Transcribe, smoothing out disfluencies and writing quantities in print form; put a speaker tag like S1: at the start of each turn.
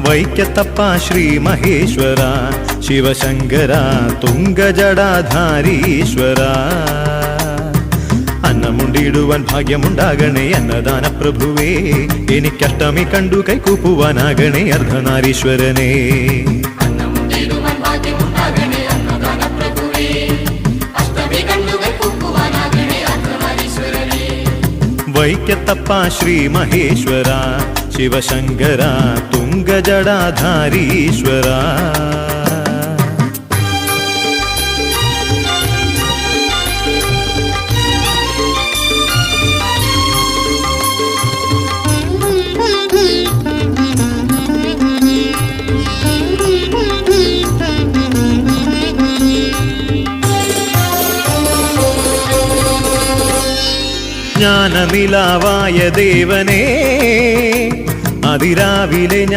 S1: വൈക്കത്തപ്പ ശ്രീ മഹേശ്വര ശിവശങ്കര തുംഗജടാധാരീശ്വര അന്നമുണ്ടിടുവാൻ ഭാഗ്യമുണ്ടാകണേ അന്നദാന പ്രഭുവേ എനിക്കഷ്ടമി കണ്ടു കൈകൂപ്പുവാനാകണേ അർദ്ധനാരീശ്വരനേ വൈക്കത്തപ്പ ശ്രീ മഹേശ്വര ശിവശങ്കര തുംഗജടാധാരീശ്വര ജ്ഞാനനിലാവായ ദേവനേ അതിരാവിലെ